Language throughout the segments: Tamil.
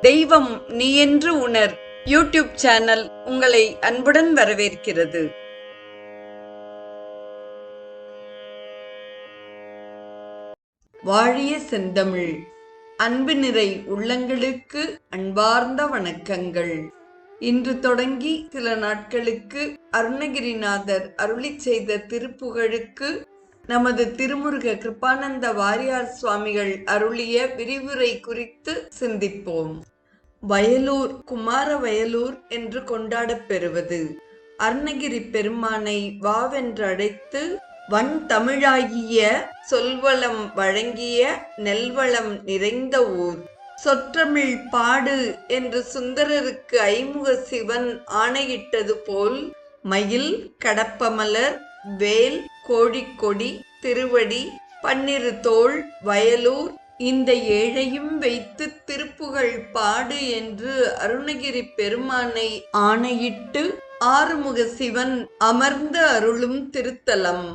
தெய்வம் நீ என்று உணர் யூடியூப் சேனல் உங்களை அன்புடன் வரவேற்கிறது. வாழிய செந்தமிழ் அன்பு நிறை உள்ளங்களுக்கு அன்பார்ந்த வணக்கங்கள். இன்று தொடங்கி சில நாட்களுக்கு அருணகிரிநாதர் அருளிச் செய்த திருப்புகழுக்கு நமது திருமுருக கிருபானந்த வாரியார் சுவாமிகள் அருளிய விரிவுரை குறித்து சிந்திப்போம். வயலூர் குமார வயலூர் என்று கொண்டாடப் பெறுவது அருணகிரி பெருமானை வாவென்று அழைத்து வன் தமிழாகிய சொல்வளம் வழங்கிய நெல்வளம் நிறைந்த ஊர். சொற்றமிழ் பாடு என்று சுந்தரருக்கு ஐமுக சிவன் ஆணையிட்டது போல் மயில் கடப்பமலர் வேல் கோழிக்கொடி திருவடி பன்னிரு தோள் வயலூர் இந்த ஏழையும் வைத்து திருப்புகழ் பாடு என்று அருணகிரி பெருமானை ஆணையிட்டு ஆறுமுக சிவன் அமர்ந்து அருளும் திருத்தலம்.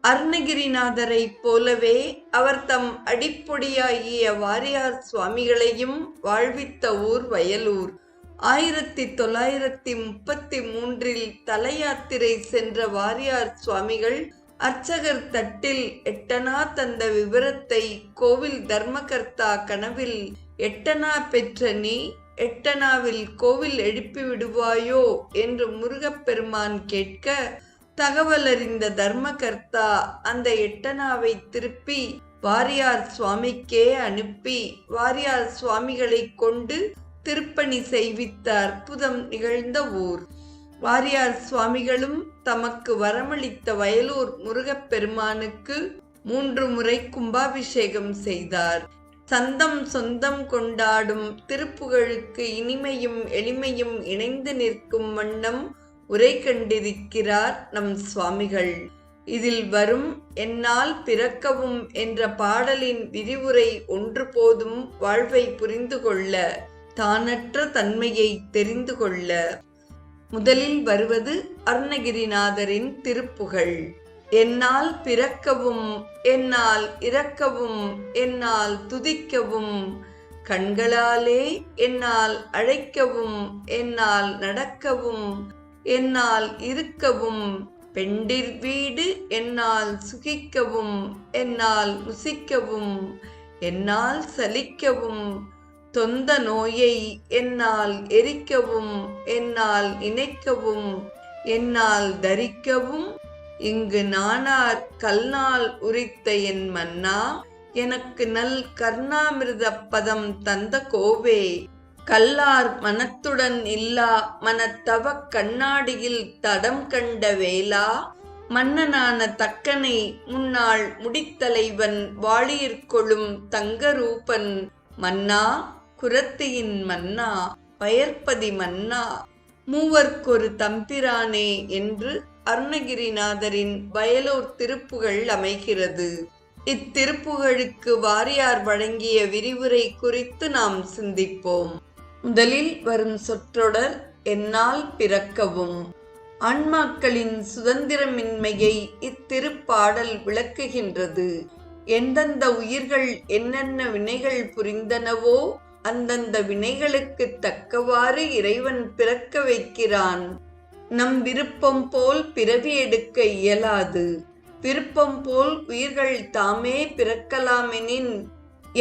அருணகிரிநாதரை போலவே அவர் தம் அடிப்பொடியாகிய வாரியார் சுவாமிகளையும் வாழ்வித்த ஊர் வயலூர். 1933 தல யாத்திரை சென்ற வாரியார் சுவாமிகள் அர்ச்சகர் தட்டில் எட்டனா தந்த விவரத்தை கோவில் தர்மகர்த்தா கனவில் எட்டனா பெற்ற நீ எட்டனாவில் கோவில் எழுப்பி விடுவாயோ என்று முருகப்பெருமான் கேட்க தகவல் அறிந்த தர்மகர்த்தா அந்த எட்டனாவை திருப்பி வாரியார் சுவாமிக்கே அனுப்பி வாரியார் சுவாமிகளை கொண்டு திருப்பணி செய்வித்த அற்புதம் நிகழ்ந்த ஊர். வாரியார் சுவாமிகளும் தமக்கு வரமளித்த வயலூர் முருகப்பெருமானுக்கு 3 முறை கும்பாபிஷேகம் செய்தார். சந்தம் சொந்தம் கொண்டாடும் திருப்புகழுக்கு இனிமையும் எளிமையும் இணைந்து நிற்கும் வண்ணம் உரை கண்டிருக்கிறார் நம் சுவாமிகள். இதில் வரும் என்னால் பிறக்கவும் என்ற பாடலின் விரிவுரை ஒன்று போதும் வாழ்வை புரிந்து கொள்ள, தானற்ற தன்மையை தெரிந்து கொள்ள. முதலில் வருவது அருணகிரிநாதரின் திருப்புகழ். என்னால் பிறக்கவும் என்னால் இறக்கவும் என்னால் துதிக்கவும் கண்களாலே என்னால் அழைக்கவும் என்னால் நடக்கவும் என்னால் இருக்கவும் பெண்டிர் வீடு என்னால் சுகிக்கவும் என்னால் முசிக்கவும் என்னால் சலிக்கவும் தொந்த நோயை என்னால் எரிக்கவும் என்னால் நினைக்கவும் என்னால் தரிக்கவும் இங்கு நானார் கல்நாள் உரித்த என் மன்னா எனக்கு நல் கர்ணாமிர்த பதம் தந்த கோவே. கல்லார் மனத்துடன் இல்லா மனத்தவ கண்ணாடியில் தடம் கண்ட வேளா மன்னனான தக்கனை முன்னாள் முடித்தலைவன் வாளியிற்கொள்ளும் தங்கரூபன் மன்னா குரத்தியின் மன்னா பயற்பதி மன்னா மூவர்க்கொரு தம்பிரானே என்று அருணகிரிநாதரின் வயலூர் திருப்புகழ் அமைகிறது. இத்திருப்புகழுக்கு வாரியார் வழங்கிய விரிவுரை குறித்து நாம் சிந்திப்போம். முதலில் வரும் சொற்றொடர் என்னால் பிறக்கவும். ஆன்மாக்களின் சுதந்திரமின்மையை இத்திருப்பாடல் விளக்குகின்றது. எந்தெந்த உயிர்கள் என்னென்ன வினைகள் புரிந்தனவோ அந்தந்த வினைகளுக்கு தக்கவாறு இறைவன் பிறக்க வைக்கிறான். நம் விருப்பம் போல் பிறவி எடுக்க இயலாது. விருப்பம் போல் உயிர்கள் தாமே பிறக்கலாமெனின்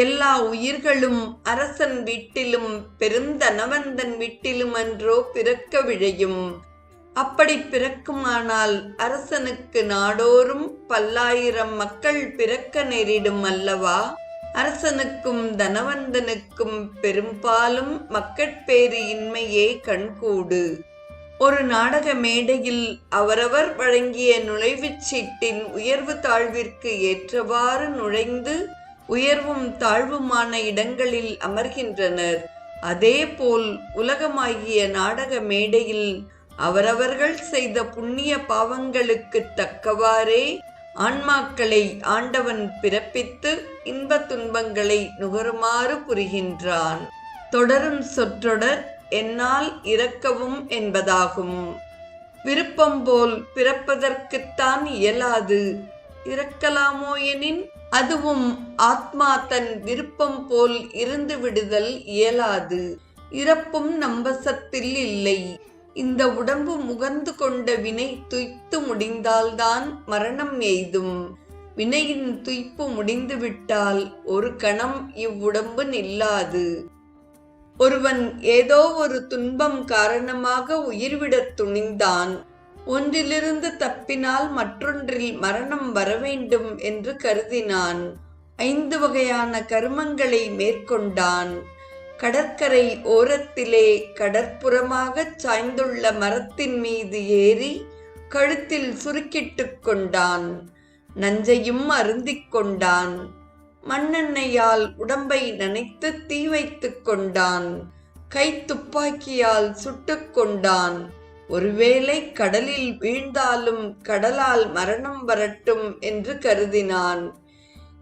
எல்லா உயிர்களும் அரசன் வீட்டிலும் பெருந்தனவந்தன் வீட்டிலும் அன்றோ பிறக்க விழையும். அப்படி பிறக்குமானால் அரசனுக்கு நாடோறும் பல்லாயிரம் மக்கள் பிறக்க நேரிடும் அல்லவா? அரசனுக்கும் தனவந்தனுக்கும் பெரும்பாலும் மக்கட்பேறு இன்மையே கண்கூடு. ஒரு நாடக மேடையில் அவரவர் வழங்கிய நுழைவுச் சீட்டின் உயர்வு தாழ்விற்கு ஏற்றவாறு நுழைந்து உயர்வும் தாழ்வுமான இடங்களில் அமர்கின்றனர். அதேபோல் உலகமாகிய நாடக மேடையில் அவரவர்கள் செய்த புண்ணிய பாவங்களுக்கு தக்கவாறே ஆன்மாக்களை ஆண்டவன் பிறப்பித்து இன்ப துன்பங்களை நுகருமாறு புரிகின்றான். தொடரும் சொற்றொடர் என்னால் இறக்கவும் என்பதாகும். விருப்பம் போல் பிறப்பதற்குத்தான் இயலாது. இறக்கலாமோ எனின் அதுவும் ஆத்மா தன் விருப்பம் போல் இருந்து விடுதல் இயலாது. இறப்பும் நம்பசத்தில் இல்லை. இந்த உடம்பு முகர்ந்து கொண்ட வினை துய்த்து முடிந்தால்தான் மரணம் எய்தும். வினையின் துய்ப்பு முடிந்துவிட்டால் ஒரு கணம் இவ்வுடம்பு நில்லாது. ஒருவன் ஏதோ ஒரு துன்பம் காரணமாக உயிர்விடத் துணிந்தான். ஒன்றிலிருந்து தப்பினால் மற்றொன்றில் மரணம் வரவேண்டும் என்று கருதினான். 5 வகையான கர்மங்களை மேற்கொண்டான். கடற்கரை ஓரத்திலே கடற்புறமாகச் சாய்ந்துள்ள மரத்தின் மீது ஏறி கழுத்தில் சுருக்கிட்டு கொண்டான். நஞ்சையும் அருந்திக் கொண்டான். மண்ணெண்ணெயால் உடம்பை நனைத்து தீ வைத்துக் கொண்டான். கைத்துப்பாக்கியால் சுட்டுக் கொண்டான். ஒருவேளை கடலில் வீழ்ந்தாலும் கடலால் மரணம் வரட்டும் என்று கருதினான்.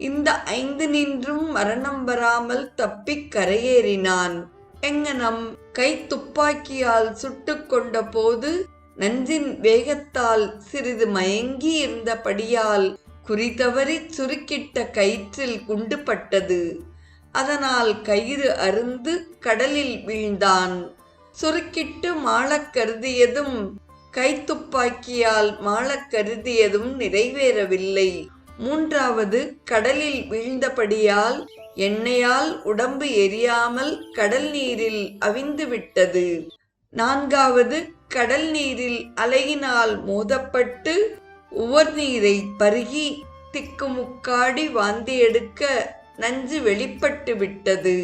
இந்த 5 நின்றும் மரணம் வராமல் தப்பிக் கரையேறினான். எங்கனம் கைத்துப்பாக்கியால் சுட்டுக் கொண்ட போது நஞ்சின் வேகத்தால் சிறிது மயங்கி இருந்தபடியால் குறிதவறி சுருக்கிட்ட கயிற்றில் குண்டு பட்டது. அதனால் கயிறு அறுந்து கடலில் வீழ்ந்தான். சுருக்கிட்டு மாளக் கருதியதும் கைத்துப்பாக்கியால் மாளக் கருதியதும் நிறைவேறவில்லை. 3வது கடலில் வீழ்ந்தபடியால் எண்ணெயால் உடம்பு எரியாமல் கடல் நீரில் அவிந்து விட்டது. 4வது கடல் நீரில் அலையினால் மோதப்பட்டு உவர் நீரை பருகி திக்குமுக்காடி வாந்தி எடுக்க நஞ்சு வெளிப்பட்டு விட்டது.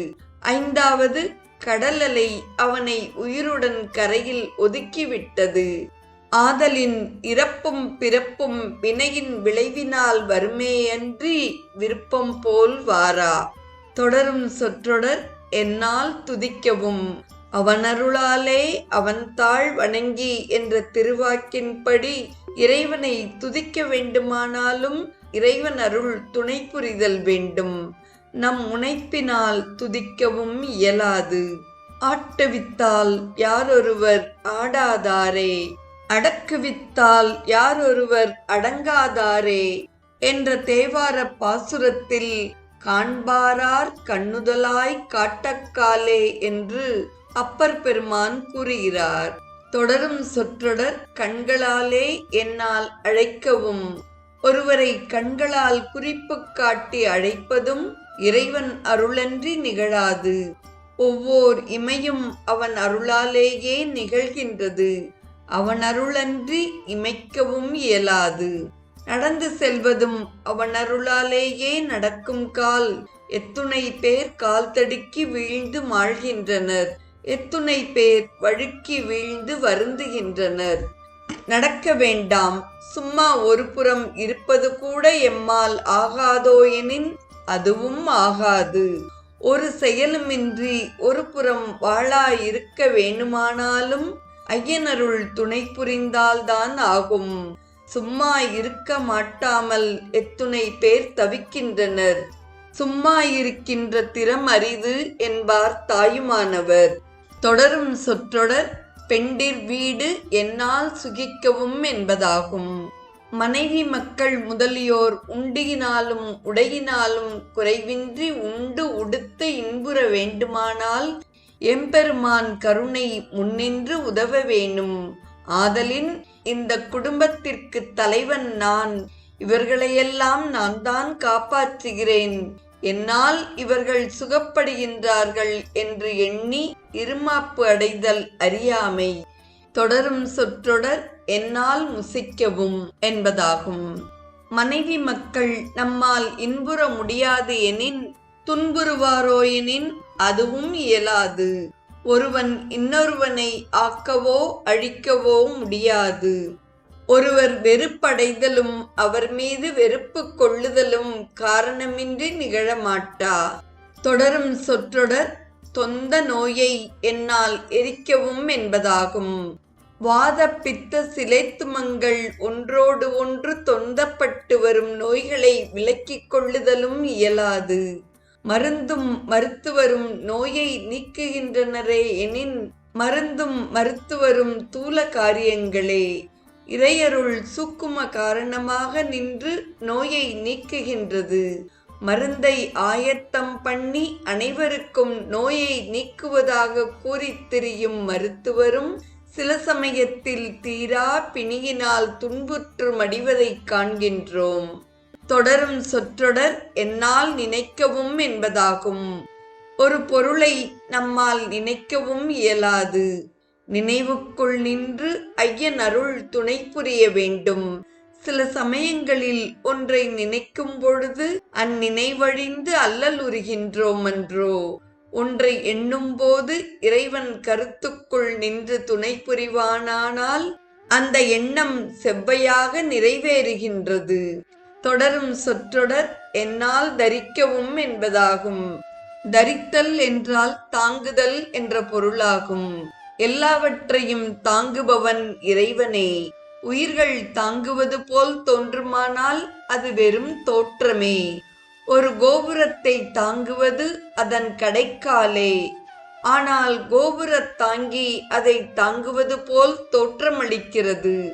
5வது கடல் அலை அவனை உயிருடன் கரையில் ஒதுக்கிவிட்டது. ஆதலின் இறப்பும் பிறப்பும் வினையின் விளைவினால் வருமேயன்றி விருப்பம் போல் வாரா. தொடரும் சொற்றொடர் என்னால் துதிக்கவும். அவனருளாலே அவன் தாழ் வணங்கி என்ற திருவாக்கின்படி இறைவனை துதிக்க வேண்டுமானாலும் இறைவன் அருள் துணை புரிதல் வேண்டும். நம் முனைப்பினால் துதிக்கவும் இயலாது. ஆட்டுவித்தால் யாரொருவர் ஆடாதாரே, அடக்குவித்தால் யாரொருவர் அடங்காதாரே என்ற தேவார பாசுரத்தில் காண்பாரார் கண்ணுதலாய் காட்டக்காலே என்று அப்பர் பெருமான் கூறுகிறார். தொடரும் சொற்றொடர் கண்களாலே என்னால் அழைக்கவும். ஒருவரை கண்களால் குறிப்பு காட்டி அழைப்பதும் இறைவன் அருளன்றி நிகழாது. ஒவ்வொரு இமையும் அவன் அருளாலேயே நிகழ்கின்றது. அவன் அருளன்றி இமைக்கவும் இயலாது. நடந்து செல்வதும் அவன் அருளாலேயே நடக்கும் கால் எத்துணை பேர் கால் தடுக்கி வீழ்ந்து மாழ்கின்றனர். எத்துணை பேர் வழுக்கி வீழ்ந்து வருந்துகின்றனர். நடக்க வேண்டாம், சும்மா ஒரு புறம் இருப்பது கூட எம்மால் ஆகாதோ எனின் அதுவும் ஆகாது. ஒரு செயலுமின்றி ஒரு புறம் வாழாயிருக்க வேணுமானாலும் ஐயனருள் துணை புரிந்தால்தான் ஆகும். சும்மா இருக்க மாட்டாமல் எத்துணை பேர் தவிக்கின்றனர். சும்மா இருக்கின்ற திறம் அரிது என்பார் தாயுமானவர். தொடரும் சொற்றொடர் பெண்டிர் வீடு என்னால் சுகிக்கவும் என்பதாகும். மனைவி மக்கள் முதலியோர் உண்டியினாலும் உடையினாலும் குறைவின்றி உண்டு உடுத்து இன்புற வேண்டுமானால் எம்பெருமான் கருணை முன்னின்று உதவ வேணும். ஆதலின் இந்த குடும்பத்திற்கு தலைவன் நான். இவர்களையெல்லாம் நான் தான் காப்பாற்றுகிறேன். என்னால் இவர்கள் சுகப்படுகின்றார்கள் என்று எண்ணி இருமாப்பு அடைதல் அறியாமை. தொடரும் சொற்றொடர் என்னால் முசிக்கவும் என்பதாகும். மனைவி மக்கள் நம்மால் இன்புற முடியாது எனின் துன்புறுவாரோயெனின் அதுவும் இயலாது. ஒருவன் இன்னொருவனை ஆக்கவோ அழிக்கவோ முடியாது. ஒருவர் வெறுப்படைதலும் அவர் மீது வெறுப்பு கொள்ளுதலும் காரணமின்றி நிகழமாட்டா. தொடரும் சொற்றொடர் தொந்த நோயை என்னால் எரிக்கவும் என்பதாகும். வாத பித்த சிலைத்துமங்கள் ஒன்றோடு ஒன்று தொந்தப்பட்டு வரும் நோய்களை விலக்கிக் கொள்ளுதலும் இயலாது. மருந்தும் மருத்துவரும் நோயை நீக்குகின்றனரே எனின் மருந்தும் மருத்துவரும் தூல காரியங்களே. இறையருள் சூக்கும காரணமாக நின்று நோயை நீக்குகின்றது. மருந்தை ஆயத்தம் பண்ணி அனைவருக்கும் நோயை நீக்குவதாக கூறித் திரியும் மருத்துவரும் சில சமயத்தில் தீரா பிணியினால் துன்புற்று மடிவதைக் காண்கின்றோம். தொடரும் சொற்றொடர் என்னால் நினைக்கவும் என்பதாகும். ஒரு பொருளை நம்மால் நினைக்கவும் இயலாது. நினைவுக்குள் நின்று ஐயன் அருள் துணை புரிய வேண்டும். சில சமயங்களில் ஒன்றை நினைக்கும் பொழுது அந்நினைவழிந்து அல்லலுறுகின்றோம் அன்றோ. ஒன்றை எண்ணும் போது இறைவன் கருத்துக்குள் நின்று துணை புரிவானானால் அந்த எண்ணம் செவ்வையாக நிறைவேறுகின்றது. தொடரும் சொற்றொடர் என்னால் தரிக்கவும் என்பதாகும். தரித்தல் என்றால் தாங்குதல் என்ற பொருளாகும். எல்லாவற்றையும் தாங்குபவன் இறைவனே. உயிர்கள் தாங்குவது போல் தோன்றுமானால் அது வெறும் தோற்றமே. ஒரு கோபுரத்தை தாங்குவது அதன் கடைக்காலே. ஆனால் கோபுரத் தாங்கி அதை தாங்குவது போல் தோற்றமளிக்கிறது.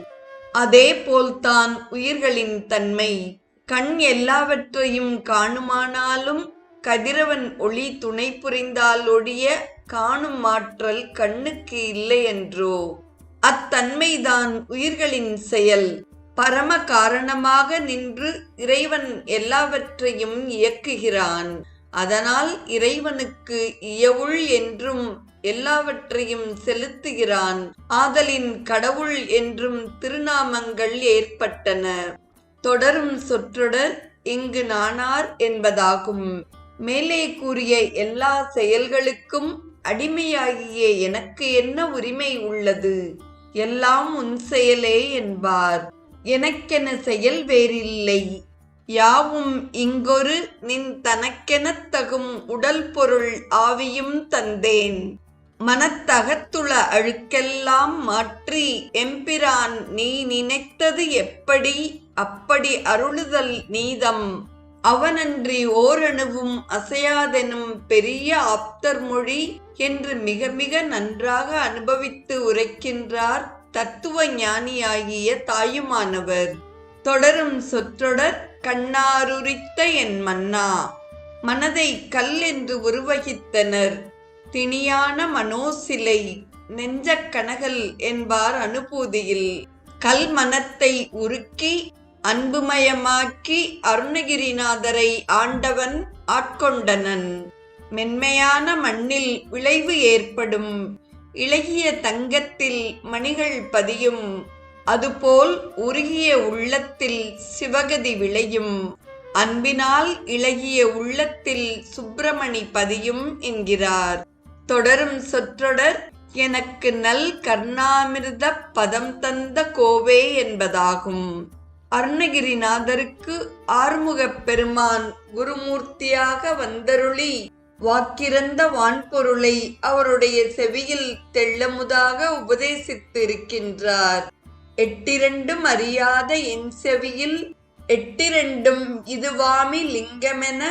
அதே போல்தான் உயிர்களின் தன்மை. கண் எல்லாவற்றையும் காணுமானாலும் கதிரவன் ஒளி துணை புரிந்தால் ஒழிய காணும் ஆற்றல் கண்ணுக்கு இல்லை என்றோ. அத்தன்மைதான் உயிர்களின் செயல். பரம காரணமாக நின்று இறைவன் எல்லாவற்றையும் இயக்குகிறான். அதனால் இறைவனுக்கு இயவுள் என்றும் எல்லாவற்றையும் செலுத்துகிறான். ஆதலின் கடவுள் என்றும் திருநாமங்கள் ஏற்பட்டன. தொடரும் சொற்றொடர் இங்கு நானார் என்பதாகும். மேலே கூறிய எல்லா செயல்களுக்கும் அடிமையாகிய எனக்கு என்ன உரிமை உள்ளது? எல்லாம் உன் செயலே என்பார். எனக்கென செயல் வேறில்லை. யாவும் இங்கொரு நின் தனக்கெனத் தகும் உடல் பொருள் ஆவியும் தந்தேன். மனத்தகத்துள அழுக்கெல்லாம் மாற்றி எம்பிரான் நீ நினைத்தது எப்படி அப்படி அருளுதல் நீதம். அவனன்றி ஓரணுவும் அசையாதெனும் பெரிய ஆப்தர் மொழி என்று மிக மிக நன்றாக அனுபவித்து உரைக்கின்றார் தத்துவ ஞானியாகிய தாயுமானவர். தொடரும் சொற்றொடர் கண்ணாருரித்த என் மன்னா. மனதை கல் என்று உருவகித்தனர். திணியான மனோசிலை நெஞ்ச கனகல் என்பார் அனுபூதியில். கல் மனத்தை உருக்கி அன்புமயமாக்கி அருணகிரிநாதரை ஆண்டவன் ஆட்கொண்டனன். மென்மையான மண்ணில் விளைவு ஏற்படும். இளகிய தங்கத்தில் மணிகள் பதியும். அதுபோல் உருகிய உள்ளத்தில் சிவகதி விளையும். அன்பினால் இளகிய உள்ளத்தில் சுப்பிரமணி பதியும் என்கிறார். தொடரும் சொற்றொடர் எனக்கு நல் கர்ணாமிர்த பதம் தந்த கோவே என்பதாகும். அருணகிரிநாதருக்கு ஆறுமுகப் பெருமான் குருமூர்த்தியாக வந்தருளி வாக்கிறந்த வான்பொருளை அவருடைய செவியில் தெள்ளமுதாக உபதேசித்து இருக்கின்றார். எட்டிரண்டும் அறியாத என் செவியில் எட்டிரண்டும் இதுவாமி லிங்கமென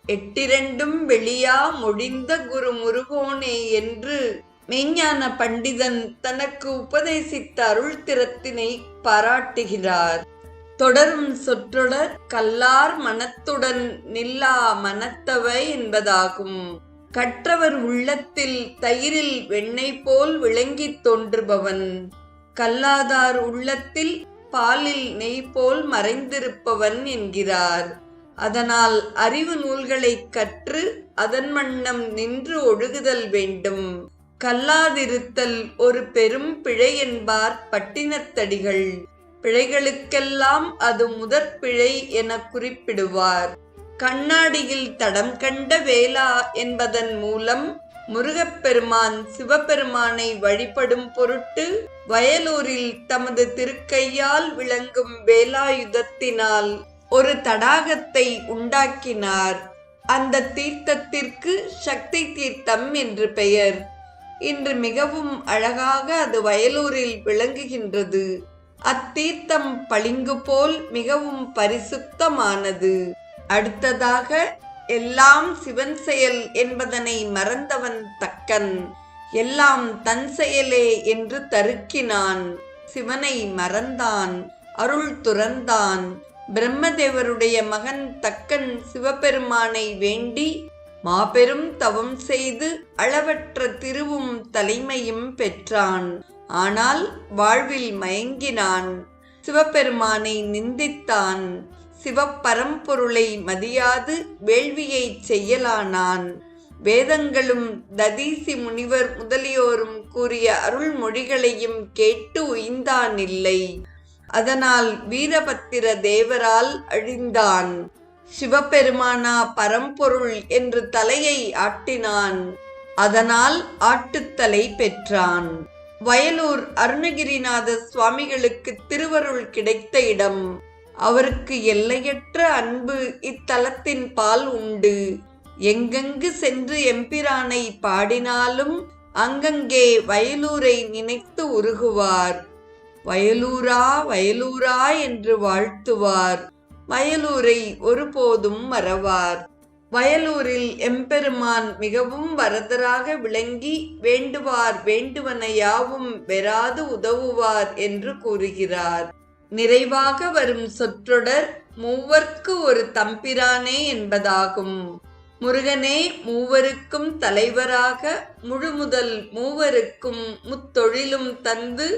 எட்டிரண்டும் வெளியா முடிந்த குரு முருகோனே என்று மெய்ஞான பண்டிதன் தனக்கு உபதேசித்த அருள் திறத்தினை பாராட்டுகிறார். தொடரும் சொற்றொடர் கல்லார் மனத்துடன் நில்லா மனத்தவை என்பதாகும். கற்றவர் உள்ளத்தில் தயிரில் வெண்ணெய் போல் விளங்கித் தோன்றுபவன். கல்லாதார் உள்ளத்தில் பாலில் நெய் போல் மறைந்திருப்பவன் என்கிறார். அதனால் அறிவு நூல்களை கற்று அதன் வண்ணம் நின்று ஒழுகுதல் வேண்டும். கல்லாதிருத்தல் ஒரு பெரும் பிழை என்பார் பட்டினத்தடிகள். பிழைகளுக்கெல்லாம் அது முதற் பிழை என குறிப்பிடுவார். கண்ணாடியில் தடம் கண்ட வேலா என்பதன் மூலம் முருகப்பெருமான் சிவபெருமானை வழிபடும் பொருட்டு வயலூரில் தமது திருக்கையால் விளங்கும் வேலாயுதத்தினால் ஒரு தடாகத்தை உண்டாக்கினார். அந்த தீர்த்தத்திற்கு சக்தி தீர்த்தம் என்று பெயர். இன்று மிகவும் அழகாக அது வயலூரில் விளங்குகின்றது. அத்தீர்த்தம் பளிங்கு போல் மிகவும் பரிசுத்தமானது. அடுத்ததாக எல்லாம் சிவன் செயல் என்பதனை மறந்தவன் தக்கன். எல்லாம் தன் செயலே என்று தருக்கினான். சிவனை மறந்தான், அருள் துறந்தான். பிரம்மதேவருடைய மகன் தக்கன் சிவபெருமானை வேண்டி மாபெரும் தவம் செய்து அளவற்ற திருவும் தலைமையும் பெற்றான். ஆனால் வாழ்வில் மயங்கினான். சிவபெருமானை நிந்தித்தான். சிவப்பரம்பொருளை மதியாது வேள்வியை செய்யலானான். வேதங்களும் ததீசி முனிவர் முதலியோரும் கூறிய அருள்மொழிகளையும் கேட்டு உய்ந்தானில்லை. அதனால் வீரபத்திர தேவரால் அழிந்தான். சிவபெருமானா பரம்பொருள் என்று தலையை ஆட்டினான். அதனால் ஆட்டுத்தலை பெற்றான். வயலூர் அருணகிரிநாத சுவாமிகளுக்கு திருவருள் கிடைத்த இடம். அவருக்கு எல்லையற்ற அன்பு இத்தலத்தின் பால் உண்டு. எங்கெங்கு சென்று எம்பிரானை பாடினாலும் அங்கங்கே வயலூரை நினைத்து உருகுவார். வயலூரா வயலூரா என்று வாழ்த்துவார். வயலூரை ஒருபோதும் மறவார். வயலூரில் எம்பெருமான் மிகவும் வரதராக விளங்கி வேண்டுவார் வேண்டுவன யாவும் வெறாது உதவுவார் என்று கூறுகிறார். நிறைவாக வரும் சொற்றொடர் மூவர்க்கு ஒரு தம்பிரானே என்பதாகும். முருகனே மூவருக்கும் தலைவராக முழுமுதல் மூவருக்கும் முத்தொழிலும் தந்து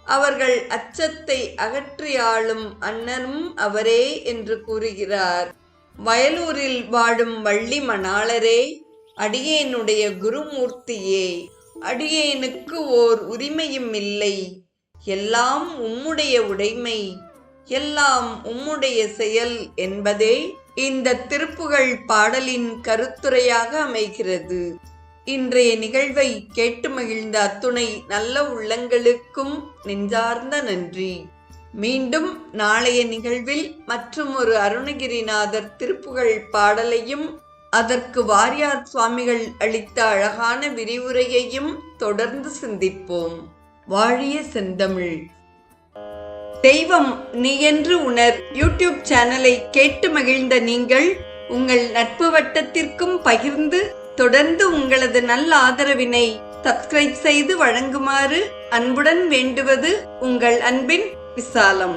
அவர்கள் அச்சத்தை அகற்றியாளும் அண்ணனும் அவரே என்று கூறுகிறார். வயலூரில் வாழும் வள்ளி மணாளரே, அடியேனுடைய குருமூர்த்தியே, அடியேனுக்கு ஓர் உரிமையும் இல்லை. எல்லாம் உம்முடைய உடைமை, எல்லாம் உம்முடைய செயல் என்பதே இந்த திருப்புகழ் பாடலின் கருத்துரையாக அமைகிறது. இன்றைய நிகழ்வை கேட்டு மகிழ்ந்த அத்துணை நல்ல உள்ளங்களுக்கும் நெஞ்சார்ந்த நன்றி. மீண்டும் நாளைய நிகழ்வில் மற்றும் ஒரு அருணகிரிநாதர் திருப்புகழ் பாடலையும் அதற்கு வாரியார் சுவாமிகள் அளித்த அழகான விரிவுரையையும் தொடர்ந்து சிந்திப்போம். வாழிய செந்தமிழ். தெய்வம் நீ என்று உணர் யூடியூப் சேனலை கேட்டு மகிழ்ந்த நீங்கள் உங்கள் நட்பு வட்டத்திற்கும் பகிர்ந்து தொடர்ந்து உங்களது நல்ல ஆதரவினை சப்ஸ்கிரைப் செய்து வழங்குமாறு அன்புடன் வேண்டுவது உங்கள் அன்பின் விசாலம்.